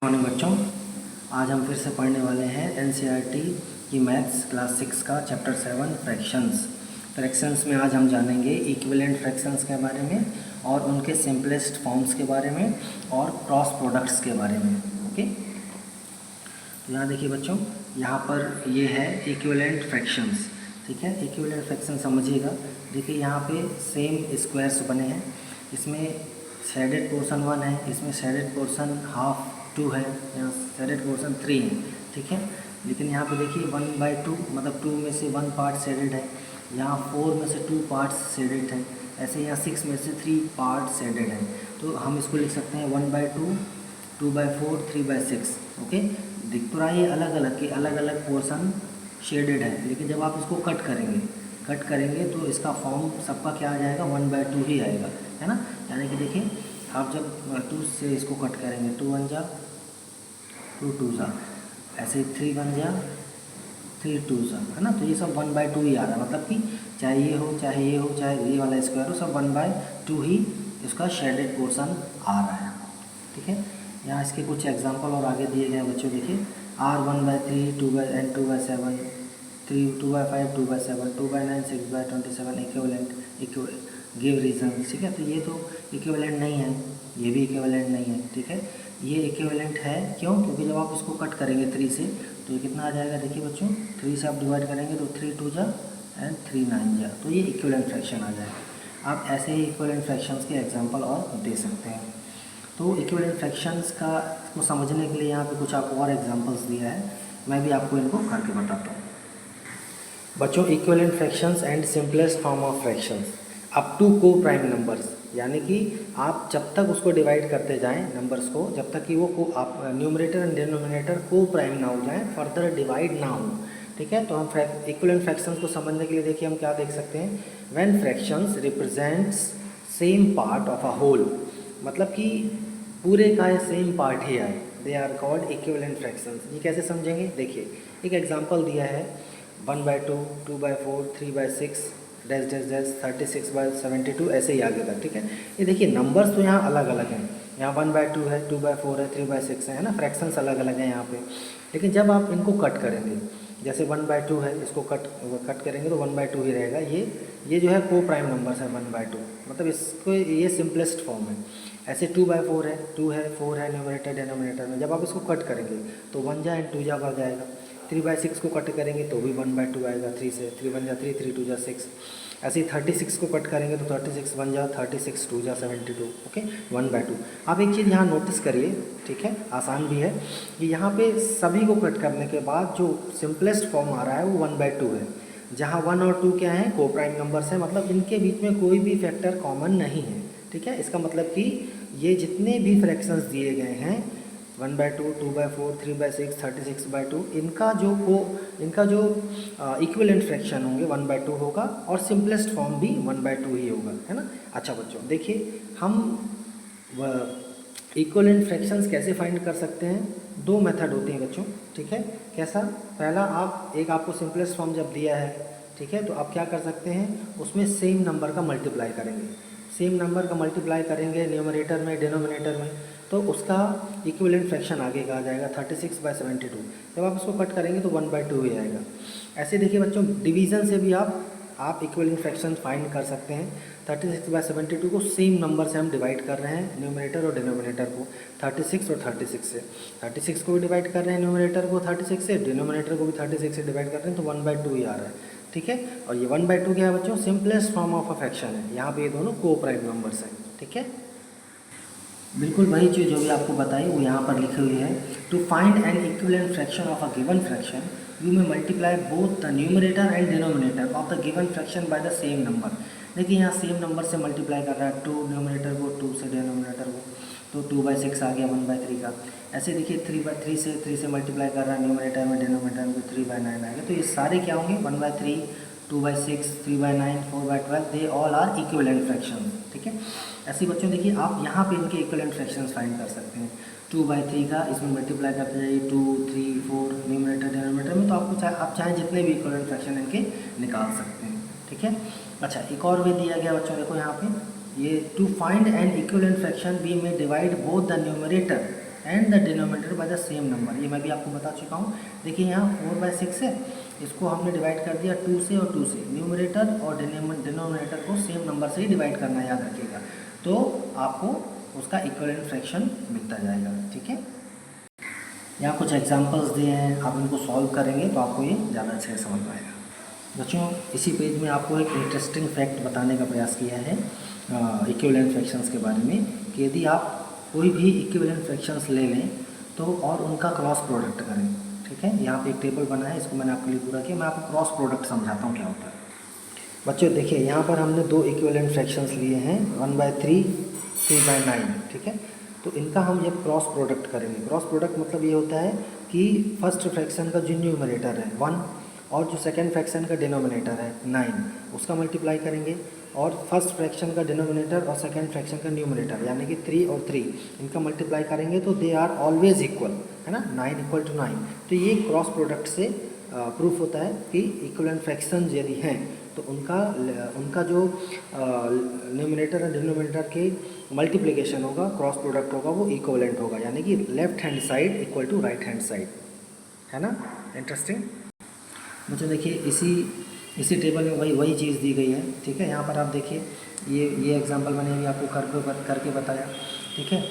Morning बच्चों, आज हम फिर से पढ़ने वाले हैं एनसीईआरटी की मैथ्स क्लास 6 का चैप्टर 7 फ्रैक्शंस में आज हम जानेंगे इक्विवेलेंट फ्रैक्शंस के बारे में और उनके सिंपलेस्ट फॉर्म्स के बारे में और क्रॉस प्रोडक्ट्स के बारे में। ओके, तो यहाँ देखिए बच्चों, यहाँ पर ये है इक्विवेलेंट फ्रैक्शंस। ठीक है, इक्विवेलेंट फ्रैक्शन समझिएगा। देखिए यहाँ पे सेम स्क्वायर्स बने हैं, इसमें शेडेड पोर्शन 1 है, इसमें शेडेड पोर्शन हाफ 2 है, यहाँ शेडेड पोर्शन 3 है। ठीक है, लेकिन यहाँ पे देखिए 1/2 मतलब 2 में से 1 पार्ट शेडेड है, यहाँ 4 में से 2 पार्ट्स शेडेड है, ऐसे यहाँ 6 में से 3 पार्ट शेडेड है। तो हम इसको लिख सकते हैं 1/2, 2/4, 3/6। ओके, दिख तो रहा है अलग अलग कि अलग अलग पोर्शन शेडेड है, लेकिन जब आप इसको कट करेंगे तो इसका फॉर्म सबका क्या आ जाएगा, 1/2 ही आएगा, है ना। यानी कि देखिए आप जब 2 से इसको कट करेंगे, 2 1 जा 2 2 जा, ऐसे 3 1 जा 3 2 जा, है ना। तो ये सब 1/2 ही आ रहा है, मतलब कि चाहे ये हो चाहे ये हो चाहे ये वाला स्क्वायर हो, सब 1/2 ही इसका शेडेड पोर्शन आ रहा है। ठीक है, यहाँ इसके कुछ एग्जांपल और आगे दिए गए हैं बच्चों। देखिए R1/3, 2/7, 2/5, 2/7, 2/9, 6/27 इक्विवेलेंट गिव रीजन। ठीक है, तो ये तो इक्विवेलेंट नहीं है, ये भी इक्विवेलेंट नहीं है। ठीक है, ये इक्विवेलेंट है क्यों? क्योंकि जब आप इसको कट करेंगे 3 से तो ये कितना आ जाएगा, देखिए बच्चों 3 से आप डिवाइड करेंगे तो 3 2 जा एंड 3 9 जा, तो ये इक्विवेलेंट फ्रैक्शन आ जाएगा। आप ऐसे ही इक्विवेलेंट फ्रैक्शंस के एग्जांपल और दे सकते हैं। तो इक्विवेलेंट फ्रैक्शंस को समझने के लिए यहाँ पे कुछ आप और एग्जांपल्स दिया है, मैं भी आपको इनको करके बताता हूँ बच्चों। Equivalent fractions and simplest form of fractions up to को प्राइम नंबर्स, यानी कि आप जब तक उसको डिवाइड करते जाएं नंबर्स को, जब तक कि वो आप न्यूमरेटर एंड डिनोमिनेटर को प्राइम ना हो जाएं, फर्दर डिवाइड ना हो। ठीक है, तो हम इक्विवेलेंट फ्रैक्शंस को समझने के लिए देखिए हम क्या देख सकते हैं, when fractions represents same part of a whole, मतलब कि पूरे का सेम पार्ट ही है, they are called equivalent fractions. ये कैसे समझेंगे, देखिए एक एग्जांपल दिया है 1/2, 2/4, 3/6 डैश डैश डैश 36/72, ऐसे ही आगे तक। ठीक है, ये देखिए नंबर्स तो यहाँ अलग अलग हैं, यहाँ 1/2 है, 2/4 है, 3/6 है ना, फ्रैक्शंस अलग अलग हैं यहाँ पे। लेकिन जब आप इनको कट करेंगे, जैसे 1/2 है, इसको कट करेंगे तो 1/2 ही रहेगा। ये जो है को प्राइम नंबर्स है 1/2, मतलब इसको ये सिंपलेस्ट फॉर्म है। ऐसे 2/4 है, 2 है, 4 है न्यूमरेटर डिनोमिनेटर में, जब आप इसको कट करेंगे तो 1 जा एंड 2 जा बढ़ जाएगा। 3/6 को कट करेंगे तो भी 1/2 आएगा, 3 से 3 1 जा 3, 3 2 जा 6। ऐसे ही 36 को कट करेंगे तो 36 1 जा 36, 2 जा 72। ओके, 1/2। आप एक चीज़ यहाँ नोटिस करिए, ठीक है, आसान भी है, कि यहाँ पे सभी को कट करने के बाद जो सिंपलेस्ट फॉर्म आ रहा है वो 1/2 है, जहाँ 1 और 2 क्या हैं, को प्राइम नंबर्स हैं, मतलब इनके बीच में कोई भी फैक्टर कॉमन नहीं है। ठीक है, इसका मतलब कि ये जितने भी फ्रैक्शंस दिए गए हैं 1/2, 2/4, 3/6, 36/2, इनका जो इक्विवेलेंट फ्रैक्शन होंगे 1/2 होगा, और सिंपलेस्ट फॉर्म भी 1/2 ही होगा, है ना। अच्छा बच्चों, देखिए हम इक्विवेलेंट फ्रैक्शंस कैसे फाइंड कर सकते हैं, 2 मेथड होती हैं बच्चों। ठीक है, कैसा, पहला आपको सिंपलेस्ट फॉर्म जब दिया है, ठीक है, तो आप क्या कर सकते हैं, उसमें सेम नंबर का मल्टीप्लाई करेंगे, सेम नंबर का मल्टीप्लाई करेंगे न्यूमरेटर में डिनोमिनेटर में, तो उसका इक्विवेलेंट फ्रैक्शन आगे का आ जाएगा 36/72। जब आप इसको कट करेंगे तो 1/2 ही आएगा। ऐसे देखिए बच्चों, डिवीज़न से भी आप इक्विवेलेंट फ्रैक्शन फाइंड कर सकते हैं। 36/72 को सेम नंबर से हम डिवाइड कर रहे हैं, न्यूमरेटर और डिनोमिनेटर को, 36 और 36 से। 36 को भी डिवाइड कर रहे हैं न्यूमरेटर को 36 से, डिनोमिनेटर को भी 36 से डिवाइड कर रहे हैं, तो 1/2 ही आ रहा है। ठीक है, और ये 1/2 क्या है बच्चों, simplest form of a fraction है, यहाँ पे ये दोनों को प्राइम नंबर्स हैं। ठीक है, बिल्कुल वही चीज़ जो भी आपको बताई वो यहाँ पर लिखी हुई है। To find an equivalent fraction of a given fraction you में multiply both the numerator and denominator of the given fraction by the same number. देखिए यहाँ सेम नंबर से मल्टीप्लाई कर रहा है, 2 न्यूमरेटर को, 2 से डिनोमिनेटर को, तो 2/6 आ गया 1/3 का। ऐसे देखिए 3 से मल्टीप्लाई कर रहा है न्यूमरेटर में, डिनोमिनेटर में, 3/9 आ गया। तो ये सारे क्या होंगे, 1/3, 2/6, 3/9, 4/12, they all are equivalent fraction. ठीक है, ऐसे बच्चों देखिए आप यहाँ पे इनके इक्विवेलेंट फ्रैक्शंस फाइंड कर सकते हैं। 2/3 का इसमें मल्टीप्लाई करते जाइए, 2 3 4 न्यूमरेटर डिनोमिनेटर में, तो आपको आप चाहे जितने भी इक्विवेलेंट फ्रैक्शन इनके निकाल सकते हैं। ठीक है, अच्छा एक और वे दिया गया बच्चों, देखो यहाँ पे ये to find an equivalent fraction we में divide both the numerator and the denominator by the same number. ये मैं भी आपको बता चुका हूँ। देखिए यहाँ 4/6 है, इसको हमने डिवाइड कर दिया 2 से और 2 से। न्यूमरेटर और डिनोमिनेटर को सेम नंबर से ही डिवाइड करना, याद रखिएगा, तो आपको उसका इक्विवेलेंट फ्रैक्शन मिलता जाएगा। ठीक है, यहाँ कुछ एग्जांपल्स दिए हैं, आप इनको सॉल्व करेंगे तो आपको ये ज़्यादा अच्छे से समझ पाएगा। बच्चों, इसी पेज में आपको एक इंटरेस्टिंग फैक्ट बताने का प्रयास किया है इक्विवेलेंट फ्रैक्शंस के बारे में, कि यदि आप कोई भी इक्विवेलेंट फ्रैक्शंस ले लें तो और उनका क्रॉस प्रोडक्ट करें। ठीक है, यहाँ पे एक टेबल बना है, इसको मैंने आपके लिए पूरा किया। मैं आपको क्रॉस प्रोडक्ट समझाता हूँ क्या होता है। बच्चों देखिए, यहाँ पर हमने दो इक्विवेलेंट फ्रैक्शंस लिए हैं, 1/3, 3/9। ठीक है, तो इनका हम जब क्रॉस प्रोडक्ट करेंगे, क्रॉस प्रोडक्ट मतलब ये होता है कि फर्स्ट फ्रैक्शन का जो न्यूमरेटर है 1 और जो सेकंड फ्रैक्शन का डिनोमिनेटर है 9, उसका मल्टीप्लाई करेंगे, और फर्स्ट फ्रैक्शन का डिनोमिनेटर और सेकंड फ्रैक्शन का न्यूमरेटर यानी कि 3 और 3 इनका मल्टीप्लाई करेंगे तो दे आर ऑलवेज इक्वल, है ना, 9 = 9। तो ये क्रॉस प्रोडक्ट से प्रूफ होता है कि इक्विवेलेंट फ्रैक्शन यदि हैं तो उनका जो न्यूमरेटर और डिनोमिनेटर के मल्टीप्लिकेशन होगा, क्रॉस प्रोडक्ट होगा, वो इक्विवेलेंट होगा, यानी कि left hand side equal to right hand side, है ना। इंटरेस्टिंग। मुझे देखिए इसी टेबल में वही चीज़ दी गई है। ठीक है, यहाँ पर आप देखिए, ये एग्जांपल मैंने अभी आपको करके बताया। ठीक है,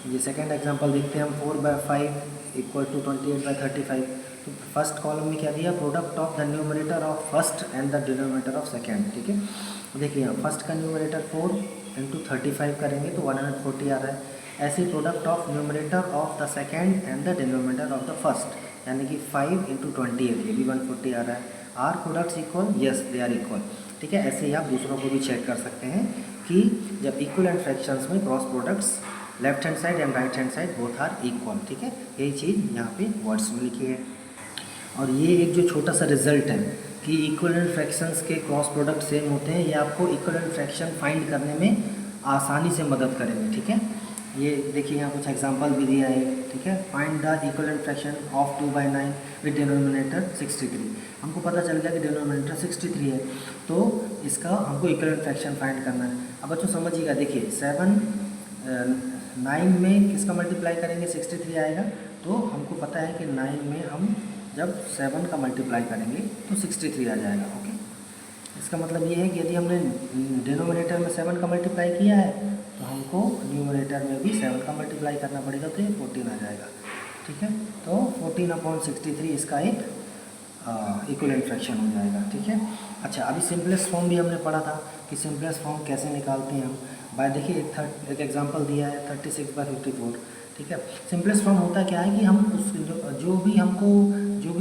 ये सेकंड एग्जांपल देखते हैं हम, 4/5 = 28/35। तो फर्स्ट कॉलम में क्या दिया, product of the numerator of first and the denominator of second. ठीक है, देखिए यहाँ फर्स्ट का न्यूमरेटर 4 × 35 करेंगे तो 140 आ रहा है। ऐसे product of numerator of the second and the denominator of the first, यानी कि 5 × 28, ये भी 140 आ रहा है। Are products equal, yes they are equal. ठीक है, ऐसे ही आप दूसरों को भी चेक कर सकते हैं कि जब इक्विवेलेंट फ्रैक्शंस में cross products left hand side and right hand side both are equal. ठीक है, यही चीज़ यहाँ पे वर्ड्स में लिखी है। और ये एक जो छोटा सा रिजल्ट है कि इक्विवेलेंट फ्रैक्शंस के क्रॉस प्रोडक्ट सेम होते हैं, ये आपको इक्विवेलेंट फ्रैक्शन फाइंड करने में आसानी से मदद करेंगे। ठीक है, ये देखिए यहाँ कुछ एग्जांपल भी दिया है। ठीक है, find the equivalent fraction of 2/9 with denominator 63। हमको पता चल गया कि डिनोमिनेटर 63 है, तो इसका हमको इक्विवेलेंट फ्रैक्शन फाइंड करना है। अब बच्चों समझिएगा, देखिए 9 में किसका मल्टीप्लाई करेंगे, 63 आएगा। तो हमको पता है कि 9 में हम जब 7 का मल्टीप्लाई करेंगे तो 63 आ जाएगा। ओके, इसका मतलब ये है कि यदि हमने डिनोमिनेटर में 7 का मल्टीप्लाई किया है तो हमको न्यूमरेटर में भी 7 का मल्टीप्लाई करना पड़ेगा, तो ये 14 आ जाएगा। ठीक है, तो 14/63 इसका एक इक्विवेलेंट फ्रैक्शन हो जाएगा। ठीक है, अच्छा, अभी सिंपलेस्ट फॉर्म भी हमने पढ़ा था कि सिंपलेस्ट फॉर्म कैसे निकालते हैं हम। बाय देखिए एक एग्जांपल दिया है 36/54। ठीक है, सिंपलेस्ट फॉर्म होता क्या है कि हम उस जो भी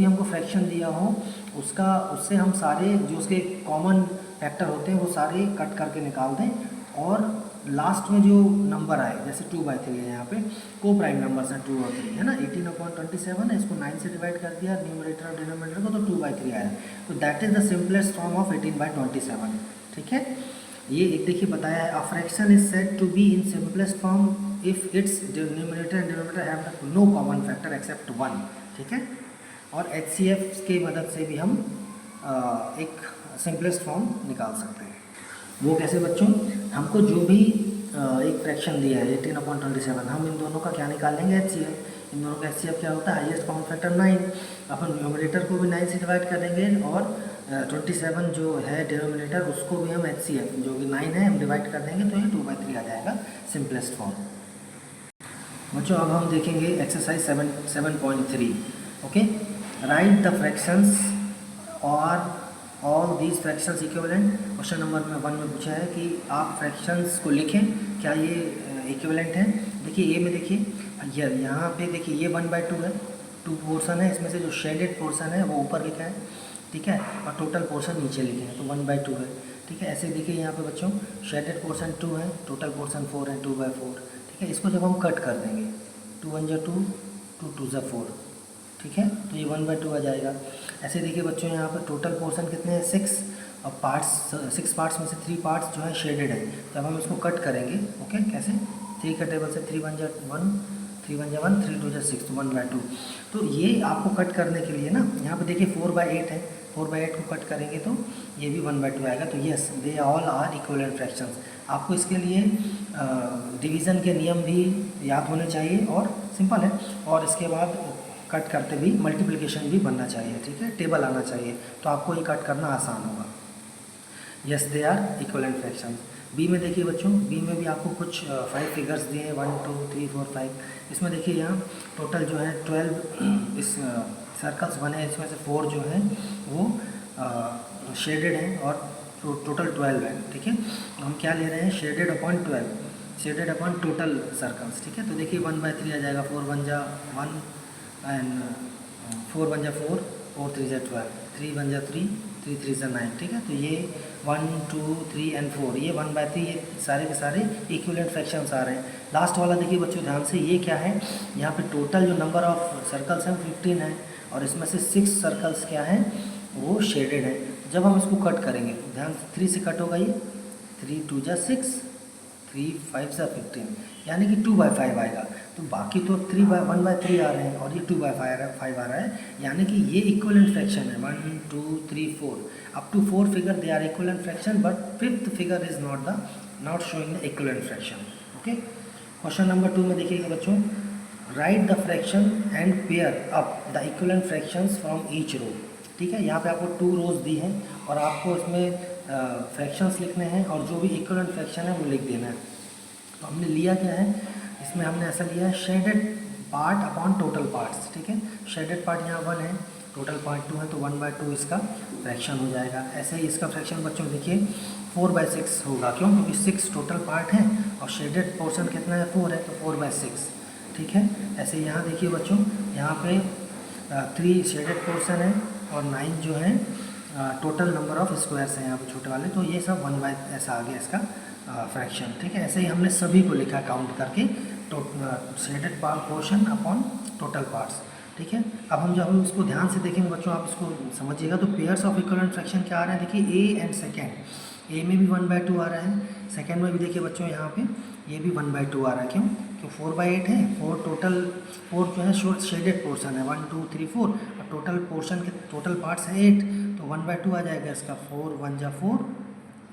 हमको फ्रैक्शन दिया हो उससे हम सारे जो उसके कॉमन फैक्टर होते हैं वो सारे कट करके निकाल दें, और लास्ट में जो नंबर आए, जैसे 2/3 है, यहाँ पे को प्राइम नंबर्स हैं 2 और 3, है ना। 18/27 है, इसको 9 से डिवाइड कर दिया न्यूमरेटर और डिनोमिनेटर को, तो 2/3 आया। तो that is the simplest form of 18/27। ठीक है, ये एक देखिए बताया है, a fraction is said to be in simplest form if its numerator and denominator have no common factor except 1। ठीक है, और HCF की मदद से भी हम एक सिंपलेस्ट फॉर्म निकाल सकते हैं। वो कैसे बच्चों, हमको जो भी एक फ्रैक्शन दिया है 18/27, हम इन दोनों का क्या निकाल लेंगे, HCF। इन दोनों का HCF क्या होता है, हाईएस्ट कॉमन फैक्टर 9। अपन न्यूमरेटर को भी 9 से डिवाइड कर देंगे, और 27 जो है डिनोमिनेटर उसको भी हम HCF जो कि 9 है हम डिवाइड कर देंगे, तो ये 2/3 आ जाएगा सिंपलेस्ट फॉर्म। बच्चों अब हम देखेंगे exercise 7.3। Okay, right the fractions और all these fractions equivalent. Question number 1 में पूछा है कि आप फ्रैक्शंस को लिखें, क्या ये इक्विवेलेंट है। देखिए ए में देखिए यहाँ पे देखिए ये 1/2 है, 2 पोर्शन है, इसमें से जो शेडेड पोर्शन है वो ऊपर लिखा है। ठीक है, और टोटल पोर्शन नीचे लिखे हैं, तो 1/2 है। ठीक है, ऐसे देखिए यहाँ पे बच्चों शेडेड पोर्शन 2 है, टोटल पोर्शन 4 है, 2/4। ठीक है, इसको जब हम कट कर देंगे 2 1 जा 2, 2 2 जा 4। ठीक है, तो ये 1/2 आ जाएगा। ऐसे देखिए बच्चों यहाँ पर टोटल पोर्शन कितने हैं, 6, और पार्ट्स 6 पार्ट्स में से 3 पार्ट्स जो है शेडेड है। जब हम इसको कट करेंगे, ओके, कैसे 3 का टेबल से 3 1 जा 1, 3 1 जा 1, 3 2 जा 6, तो 1/2। तो ये आपको कट करने के लिए ना, यहाँ पर देखिए 4/8 है, 4/8 को कट करेंगे तो ये भी 1/2 आएगा। तो yes, they all are equivalent fractions. आपको इसके लिए डिवीज़न के नियम भी याद होने चाहिए और सिंपल है, और इसके बाद कट करते भी मल्टीप्लिकेशन भी बनना चाहिए, ठीक है, टेबल आना चाहिए, तो आपको ये कट करना आसान होगा। Yes they are equivalent fractions. B में देखिए बच्चों, बी में भी आपको कुछ 5 फिगर्स दिए हैं, 1 2 3 4 5। इसमें देखिए यहाँ टोटल जो है 12 इस सर्कल्स बने हैं, इसमें से 4 जो हैं वो शेडेड हैं और टोटल 12 है, ठीक है। हम क्या ले रहे हैं, shaded upon 12, shaded upon total circles, ठीक है। तो देखिए 1/3 आ जाएगा, 4 1 जा 1 एंड 4 1 जा 4, 4 3 जा 12, 3 1 जा 3, 3 3 जा 9, ठीक है। तो ये 1 2 3 एंड 4, ये 1/3, ये सारे के सारे इक्विवेलेंट फ्रैक्शंस आ रहे हैं। लास्ट वाला देखिए बच्चों ध्यान से, ये क्या है, यहाँ पे टोटल जो नंबर ऑफ सर्कल्स हैं 15 है, और इसमें से 6 सर्कल्स क्या हैं, वो शेडेड है। जब हम इसको कट करेंगे तो ध्यान से 3 से कट होगा, ये 3 2 जा 6, 3 5 जा 15, यानी कि 2/5 आएगा। तो बाकी तो 1/3 आ रहे हैं और ये 2/5 आ रहा है, यानी कि ये इक्विवेलेंट फ्रैक्शन है। 1 2 3 4 up to 4 figure they are equivalent fraction, but 5th figure is not showing the equivalent fraction. Okay, question number 2 में देखिएगा बच्चों, write the fraction and pair up the equivalent fractions from each row, ठीक है। यहाँ पे आपको 2 रोज दी हैं और आपको इसमें फ्रैक्शंस लिखने हैं और जो भी इक्विवेलेंट फ्रैक्शन है वो लिख देना है। तो हमने लिया क्या है, इसमें हमने ऐसा लिया है, shaded part upon total parts, ठीक है। शेडेड पार्ट यहाँ 1 है, टोटल पार्ट 2 है, तो 1/2 इसका फ्रैक्शन हो जाएगा। ऐसे ही इसका फ्रैक्शन बच्चों देखिए 4/6 होगा, क्यों, क्योंकि 6 टोटल पार्ट है और शेडेड पोर्शन कितना है, 4 है, तो 4/6, ठीक है। ऐसे यहाँ देखिए बच्चों, यहाँ पे 3 शेडेड पोर्शन है और 9 जो है टोटल नंबर ऑफ स्क्वायर्स हैं यहाँ पे छोटे वाले, तो ये सब 1 ऐसा आ गया इसका फ्रैक्शन, ठीक है। ऐसे ही हमने सभी को लिखा काउंट करके, shaded portion upon total parts, ठीक है। अब हम जब हम इसको ध्यान से देखेंगे बच्चों, आप इसको समझिएगा, तो पेयर्स ऑफ इक्विवेलेंट फ्रैक्शन क्या आ रहे हैं, देखिए ए एंड सेकेंड, ए में भी 1/2 आ रहा है, सेकेंड में भी देखिए बच्चों यहाँ पे ये भी 1/2 आ रहा है, क्यों, क्यों 4/8 है, 4 टोटल, 4 जो है शेडेड पोर्शन है, 1 2 3 4, और टोटल पोर्शन के टोटल पार्ट्स है 8, तो 1/2 आ जाएगा इसका, 4 1 जा 4,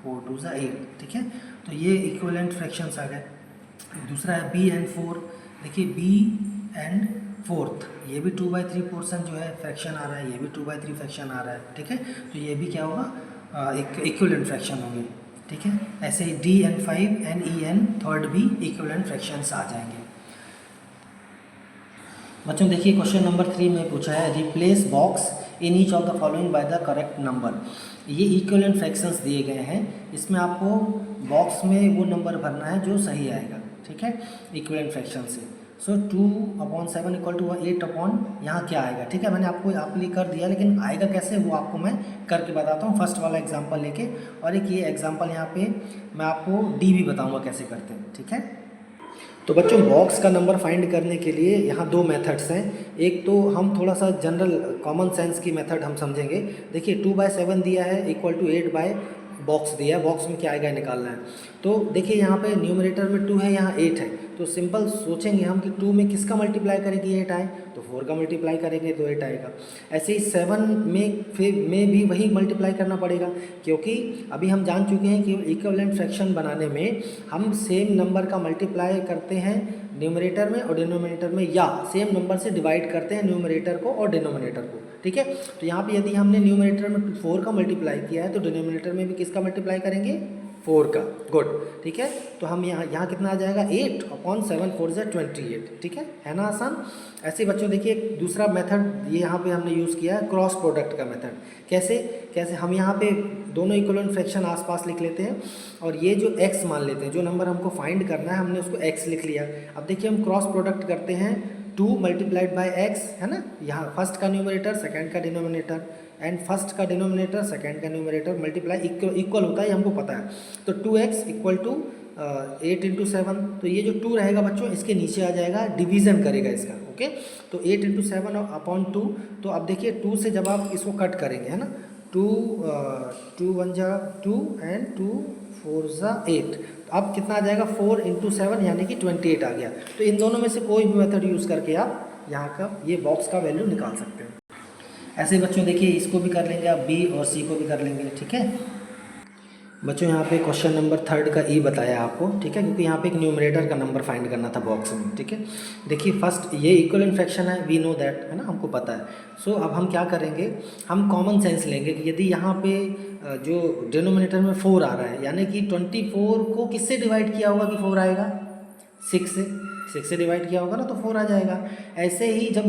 4 2 जा 8, ठीक है। तो ये इक्विवेलेंट फ्रैक्शंस आ गए। दूसरा है बी एंड 4, देखिए बी एंड 4th, ये भी 2/3 पोर्शन जो है फ्रैक्शन आ रहा है, ये भी 2/3 फ्रैक्शन आ रहा है, ठीक है। तो ये भी क्या होगा, एक इक्विवेलेंट फ्रैक्शन होंगे, ठीक है। ऐसे ही D and 5 and E and 3rd भी इक्विवेलेंट फ्रैक्शंस आ जाएंगे। बच्चों देखिए क्वेश्चन नंबर 3 में पूछा है, replace box in each of the following by the correct number. ये इक्विवेलेंट फ्रैक्शंस दिए गए हैं, इसमें आपको बॉक्स में वो नंबर भरना है जो सही आएगा, ठीक है, इक्विवेलेंट फ्रैक्शन से। सो 2/7 = 8 यहाँ क्या आएगा, ठीक है। मैंने आपको आप लिए कर दिया, लेकिन आएगा कैसे वो आपको मैं करके बताता हूँ, फर्स्ट वाला एग्जाम्पल लेके, और एक ये एग्जाम्पल यहाँ पे मैं आपको डी भी बताऊँगा कैसे करते हैं, ठीक है। तो बच्चों बॉक्स का नंबर फाइंड करने के लिए यहाँ 2 मेथड्स हैं। एक तो हम थोड़ा सा जनरल कॉमन सेंस की मेथड हम समझेंगे। देखिए 2/7 दिया है = 8 बॉक्स दिया है, बॉक्स में क्या आएगा निकालना है। तो देखिए यहाँ पे न्यूमरेटर में 2 है, यहाँ 8 है, तो सिंपल सोचेंगे हम कि 2 में किसका मल्टीप्लाई करेंगे 8 आए, तो 4 का मल्टीप्लाई करेंगे तो 8 आएगा। ऐसे ही 7 में भी वही मल्टीप्लाई करना पड़ेगा, क्योंकि अभी हम जान चुके हैं कि इक्विवेलेंट फ्रैक्शन बनाने में हम सेम नंबर का मल्टीप्लाई करते हैं न्यूमरेटर में और डिनोमिनेटर में, या सेम नंबर से डिवाइड करते हैं न्यूमरेटर को और डिनोमिनेटर को, ठीक है। तो यहाँ पे यदि हमने न्यूमरेटर में 4 का मल्टीप्लाई किया है तो डिनोमिनेटर में भी किसका मल्टीप्लाई करेंगे, 4 का, गुड, ठीक है। तो हम यहाँ कितना आ जाएगा, 8/7 4 = 28, ठीक है ना, आसान। ऐसे बच्चों देखिए दूसरा मेथड ये यहाँ पे हमने यूज़ किया है, क्रॉस प्रोडक्ट का मेथड। कैसे हम यहाँ पे दोनों इक्विवेलेंट फ्रैक्शन आसपास लिख लेते हैं और ये जो x मान लेते हैं, जो नंबर हमको फाइंड करना है हमने उसको x लिख लिया। अब देखिए हम क्रॉस प्रोडक्ट करते हैं, 2 × x है ना, यहाँ फर्स्ट का न्यूमरेटर सेकंड का डिनोमिनेटर, एंड फर्स्ट का डिनोमिनेटर सेकंड का न्यूमरेटर मल्टीप्लाई इक्वल होता है, ये हमको पता है। तो 2x = 8 × 7, तो ये जो 2 रहेगा बच्चों इसके नीचे आ जाएगा, डिवीज़न करेगा इसका, ओके। तो 8 × 7/2, तो अब देखिए 2 से जब आप इसको कट करेंगे है ना, 2 1 जा 2 एंड 2 4 जा 8, तो अब कितना आ जाएगा, 4 × 7 यानी कि 28 आ गया। तो इन दोनों में से कोई भी मेथड यूज़ करके आप यहाँ का ये बॉक्स का वैल्यू निकाल सकते हैं। ऐसे बच्चों देखिए इसको भी कर लेंगे आप, बी और सी को भी कर लेंगे, ठीक है। बच्चों यहाँ पे क्वेश्चन नंबर 3 का ई बताया आपको, ठीक है, क्योंकि यहाँ पे एक न्यूमरेटर का नंबर फाइंड करना था बॉक्स में, ठीक है। देखिए फर्स्ट ये इक्विवेलेंट फ्रैक्शन है, वी नो दैट, है ना, हमको पता है। सो अब हम क्या करेंगे, हम कॉमन सेंस लेंगे कि यदि यहाँ पे जो डिनोमिनेटर में 4 आ रहा है, यानी कि 24 को किससे डिवाइड किया होगा कि 4 आएगा, 6 से डिवाइड किया होगा ना, तो 4 आ जाएगा। ऐसे ही जब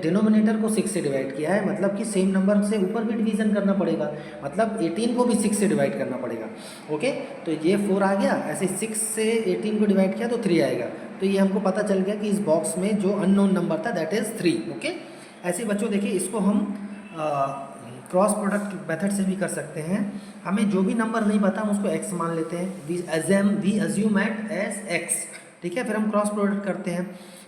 डिनोमिनेटर को 6 से डिवाइड किया है, मतलब कि सेम नंबर से ऊपर भी डिवीज़न करना पड़ेगा, मतलब 18 को भी 6 से डिवाइड करना पड़ेगा। ओके, तो ये 4 आ गया, ऐसे 6 से 18 को डिवाइड किया तो 3 आएगा। तो ये हमको पता चल गया कि इस बॉक्स में जो अननोन नंबर था दैट इज़ 3। ओके, ऐसे बच्चों देखिए इसको हम क्रॉस प्रोडक्ट मेथड से भी कर सकते हैं। हमें जो भी नंबर नहीं पता हम उसको x मान लेते हैं, we assume it as x, ठीक है। फिर हम क्रॉस प्रोडक्ट करते हैं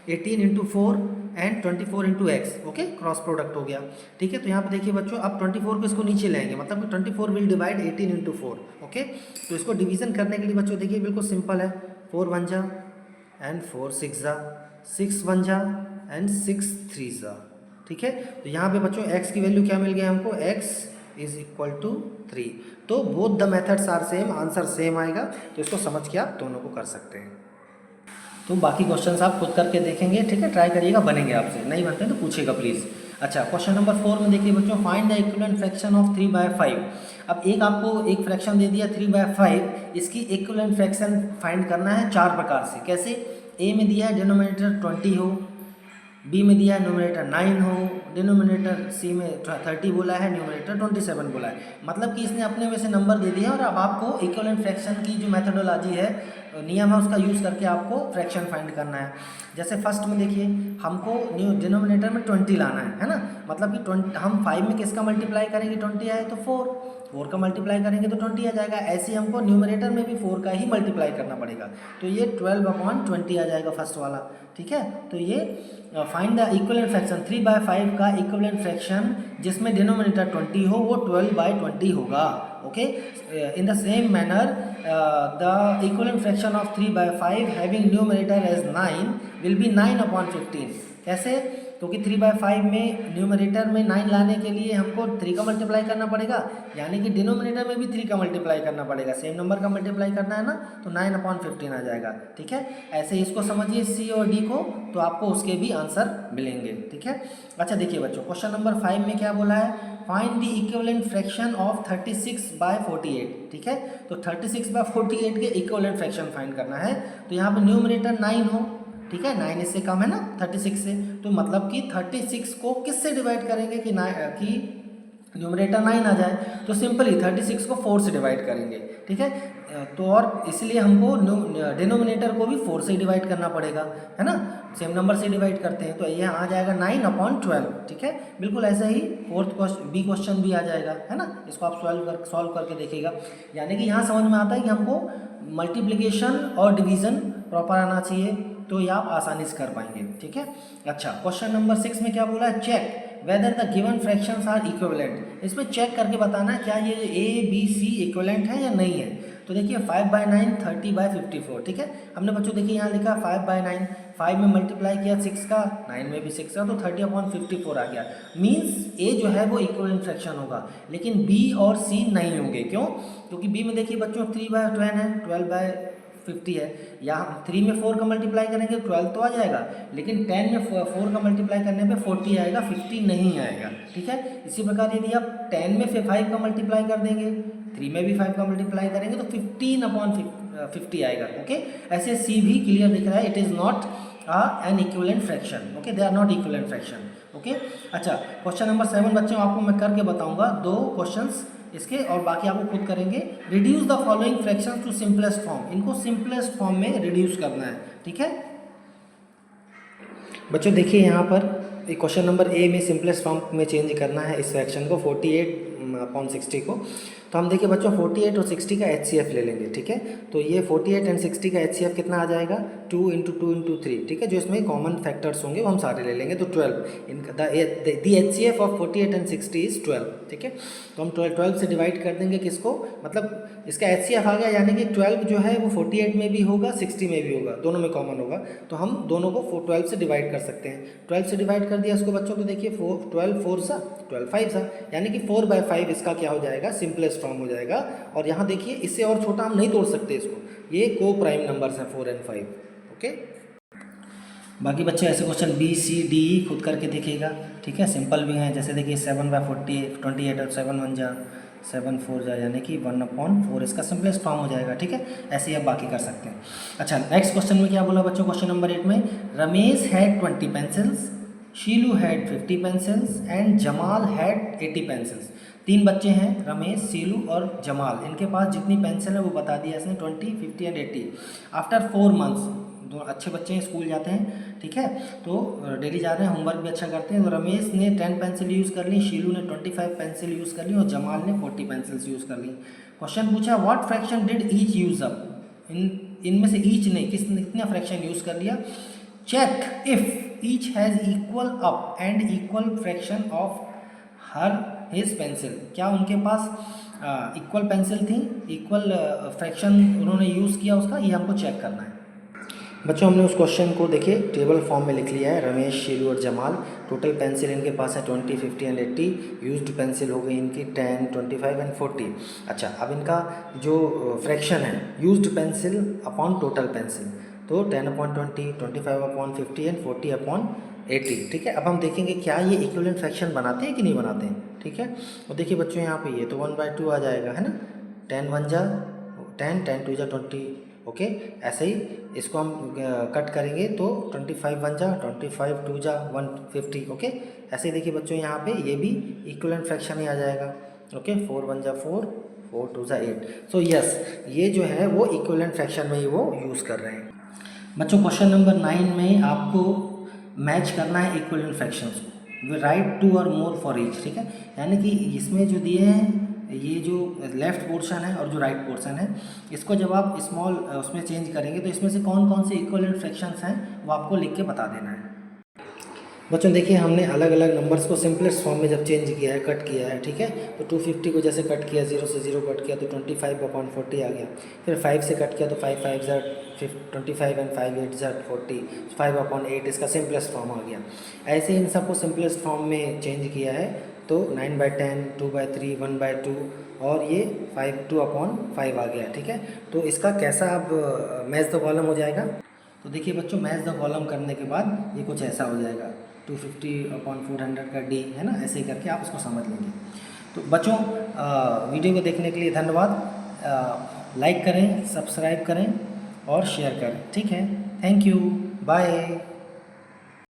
18 into 4 and 24 into x. Okay, cross product हो गया, ठीक है। तो यहाँ पे देखिए बच्चों, अब 24 को इसको नीचे लाएंगे, मतलब कि 24 विल डिवाइड 18 इंटू 4। ओके, तो इसको डिवीज़न करने के लिए बच्चों देखिए बिल्कुल सिंपल है, 4 1 जा एंड 4 6 जा, 6 1 जा एंड 6 3 जा, ठीक है। तो यहाँ पे बच्चों x की वैल्यू क्या मिल गया हमको, x इज इक्वल टू 3। तो both the methods are same, answer same आएगा। तो इसको समझ के आप दोनों को कर सकते हैं। तो बाकी क्वेश्चंस आप खुद करके देखेंगे, ठीक है, ट्राई करिएगा, बनेंगे आपसे, नहीं बनते तो पूछिएगा प्लीज़। अच्छा, क्वेश्चन नंबर 4 में देखिए बच्चों, find the equivalent fraction of 3/5। अब एक आपको एक फ्रैक्शन दे दिया 3/5, इसकी इक्विवेलेंट फ्रैक्शन फाइंड करना है 4 प्रकार से। कैसे, ए में दिया है डिनोमिनेटर 20 हो, बी में दिया है न्यूमरेटर 9 हो, डिनोमिनेटर सी में 30 बोला है, न्यूमरेटर 27 बोला है। मतलब कि इसने अपने में से नंबर दे दिया और अब आपको इक्विवेलेंट फ्रैक्शन की जो मेथोडोलॉजी है, नियम है, उसका यूज़ करके आपको फ्रैक्शन फाइंड करना है। जैसे फर्स्ट में देखिए, हमको डिनोमिनेटर में 20 लाना है ना, मतलब कि 20 हम 5 में किसका मल्टीप्लाई करेंगे, 20 आए तो 4 का मल्टीप्लाई करेंगे तो 20 आ जाएगा। ऐसे ही हमको न्यूमरेटर में भी 4 का ही मल्टीप्लाई करना पड़ेगा, तो ये 12/20 आ जाएगा फर्स्ट वाला, ठीक है। तो ये फाइंड द इक्विवेलेंट फ्रैक्शन 3/5 का इक्विवेलेंट फ्रैक्शन जिसमें डिनोमिनेटर 20 हो वो 12/20 होगा। Okay, in the same manner the equivalent fraction of 3/5 having numerator as 9 will be 9/15। कैसे, क्योंकि 3/5 में न्यूमरेटर में 9 लाने के लिए हमको 3 का मल्टीप्लाई करना पड़ेगा, यानी कि डिनोमिनेटर में भी 3 का मल्टीप्लाई करना पड़ेगा, सेम नंबर का मल्टीप्लाई करना है ना, तो 9/15 आ जाएगा, ठीक है। ऐसे ही इसको समझिए सी और डी को, तो आपको उसके भी आंसर मिलेंगे, ठीक है। अच्छा देखिए बच्चों, क्वेश्चन नंबर 5 में क्या बोला है, find the equivalent fraction of 36/48, ठीक है। तो 36/48 के इक्विवेलेंट फ्रैक्शन फाइंड करना है। तो यहाँ पे न्यूमरेटर 9 हो, ठीक है, 9 इससे कम है ना 36 से, तो मतलब कि 36 को किससे डिवाइड करेंगे कि न्यूमरेटर 9 आ जाए, तो सिंपली 36 को 4 से डिवाइड करेंगे, ठीक है। तो और इसलिए हमको डिनोमिनेटर को भी 4 से डिवाइड करना पड़ेगा, है ना, सेम नंबर से डिवाइड करते हैं, तो ये आ जाएगा 9/12, ठीक है। बिल्कुल ऐसा ही बी क्वेश्चन भी आ जाएगा, है ना, इसको आप सॉल्व करके देखिएगा। यानी कि यहाँ समझ में आता है कि हमको मल्टीप्लिकेशन और डिवीज़न प्रॉपर आना चाहिए, तो ये आप आसानी से कर पाएंगे, ठीक है। अच्छा, क्वेश्चन नंबर 6 में क्या बोला है, check whether the given fractions are equivalent. इसमें चेक करके बताना है क्या ये ए बी सी इक्विवेलेंट है या नहीं है। तो देखिए 5/9 30/54, ठीक है। हमने बच्चों देखिए यहाँ लिखा 5/9, 5 में मल्टीप्लाई किया 6 का, 9 में भी 6 का, तो 30/54 आ गया। मीन्स ए जो है वो इक्विवेलेंट फ्रैक्शन होगा, लेकिन बी और सी नहीं होंगे। क्यों, क्योंकि बी में देखिए बच्चों 3/10 है, 12/50 है, या 3 में 4 का मल्टीप्लाई करेंगे 12 तो आ जाएगा, लेकिन 10 में 4 का मल्टीप्लाई करने पे 40 आएगा, 50 नहीं आएगा, ठीक है। इसी प्रकार यदि आप 10 में 5 का मल्टीप्लाई कर देंगे, 3 में भी 5 का मल्टीप्लाई करेंगे तो 15/50 आएगा। ओके, ऐसे सी भी क्लियर दिख रहा है, it is not an equivalent fraction. Okay, they are not equivalent fraction. Okay, अच्छा क्वेश्चन नंबर 7 बच्चों आपको मैं करके बताऊंगा 2 क्वेश्चंस इसके, और बाकी आपको खुद करेंगे। Reduce the following fractions to simplest form, इनको सिंपलेस्ट फॉर्म में रिड्यूस करना है, ठीक है। बच्चों देखिए यहाँ पर क्वेश्चन नंबर ए में सिंपलेस्ट फॉर्म में चेंज करना है इस फ्रैक्शन को 48/60 को। तो हम देखिए बच्चों 48 और 60 का HCF ले लेंगे, ठीक है। तो ये 48 एंड 60 का HCF कितना आ जाएगा, 2 × 2 × 3, ठीक है। जो इसमें कॉमन फैक्टर्स होंगे वो हम सारे ले लेंगे, तो 12 इनका the HCF of 48 and 60 is 12, ठीक है। तो हम 12 से डिवाइड कर देंगे किसको, मतलब इसका HCF आ गया, यानी कि 12 जो है वो 48 में भी होगा 60 में भी होगा, दोनों में कॉमन होगा, तो हम दोनों को 12 से डिवाइड कर सकते हैं। 12 से डिवाइड कर दिया इसको बच्चों, तो देखिए 12 4 सा 12 5 सा, यानी कि 4/5 इसका क्या हो जाएगा, सिंपलेस्ट सिंपलेस्ट फॉर्म हो जाएगा। और यहाँ देखिए इससे और छोटा हम नहीं तोड़ सकते इसको, ये को प्राइम नंबर्स हैं 4 और 5। ओके, बाकी बच्चे ऐसे क्वेश्चन बी सी डी खुद करके देखिएगा, ठीक है, सिंपल भी हैं। जैसे देखिए 7/40 28 और 7 1 जा 7 4 जा, यानी कि 1/4 इसका सिंपलेस्ट फॉर्म हो जाएगा, ठीक है। ऐसे ही आप बाकी कर सकते हैं। अच्छा, नेक्स्ट क्वेश्चन में क्या बोला बच्चों, क्वेश्चन नंबर 8 में Ramesh had 20 pencils, शीलू had 50 pencils and Jamal had 80 pencils. 3 बच्चे हैं, रमेश, शीलू और जमाल, इनके पास जितनी पेंसिल है वो बता दिया इसने 20 50 एंड 80। आफ्टर 4 मंथ्स, दो अच्छे बच्चे हैं, स्कूल जाते हैं, ठीक है, तो डेली जा रहे हैं, होमवर्क भी अच्छा करते हैं। तो रमेश ने 10 पेंसिल यूज़ कर ली, शीलू ने 25 पेंसिल यूज़ कर ली और जमाल ने 40 पेंसिल्स यूज़ कर ली। क्वेश्चन पूछा what fraction did each use up, इनमें से ईच ने कितना फ्रैक्शन यूज़ कर लिया। Check if each has equal up and equal fraction of her his pencil, क्या उनके पास इक्वल पेंसिल थी, इक्वल फ्रैक्शन उन्होंने यूज़ किया उसका, ये हमको चेक करना है। बच्चों हमने उस क्वेश्चन को देखिए टेबल फॉर्म में लिख लिया है। रमेश, शीलू और जमाल, टोटल पेंसिल इनके पास है 20 50 एंड 80। यूज्ड पेंसिल हो गई इनकी 10 25 एंड 40। अच्छा, अब इनका जो फ्रैक्शन है used pencil upon total pencil, तो 10/20, 25/50 एंड 40/80, ठीक है। अब हम देखेंगे क्या ये इक्विवेलेंट फ्रैक्शन बनाते हैं कि नहीं बनाते हैं, ठीक है। और देखिए बच्चों यहाँ पे ये तो 1/2 आ जाएगा, है ना, 10 1 जा 10, 10 2 जा 20, ओके। ऐसे ही इसको हम कट करेंगे तो 25 1 जा 25 2 जा 150, ओके। ऐसे ही देखिए बच्चों यहाँ पे ये भी इक्विवेलेंट फ्रैक्शन ही आ जाएगा, ओके। 4 1 जा 4, 4 2 जा 8। सो यस, ये जो है वो इक्विवेलेंट फ्रैक्शन में ही वो यूज़ कर रहे हैं। बच्चों क्वेश्चन नंबर 9 में आपको मैच करना है इक्विवेलेंट फ्रैक्शंस को, राइट 2 और मोर फॉर ईच, ठीक है। यानी कि इसमें जो दिए हैं, ये जो लेफ़्ट पोर्शन है और जो राइट पोर्शन है, इसको जब आप स्मॉल उसमें चेंज करेंगे तो इसमें से कौन कौन से इक्विवेलेंट फ्रैक्शंस हैं वो आपको लिख के बता देना है। बच्चों देखिए हमने अलग अलग नंबर्स को सिंपलेस्ट फॉर्म में जब चेंज किया है, कट किया है, ठीक है। तो 250 को जैसे कट किया, 0 से 0 कट किया तो 25/40 आ गया। फिर 5 से कट किया तो 5 5 जा 25 एंड 5 8 जा 40, 5/8 इसका सिंपलेस्ट फॉर्म आ गया। ऐसे इन सबको सिंपलेस्ट फॉर्म में चेंज किया है, तो 9/10, 2/3, 1/2 और ये 2/5 आ गया, ठीक है। तो इसका कैसा अब मैच द कॉलम हो जाएगा, तो देखिए बच्चों मैच द कॉलम करने के बाद ये कुछ ऐसा हो जाएगा, 250/400 का डी, है ना, ऐसे ही करके आप इसको समझ लेंगे। तो बच्चों वीडियो को देखने के लिए धन्यवाद। लाइक करें, सब्सक्राइब करें और शेयर करें, ठीक है। Thank you, bye.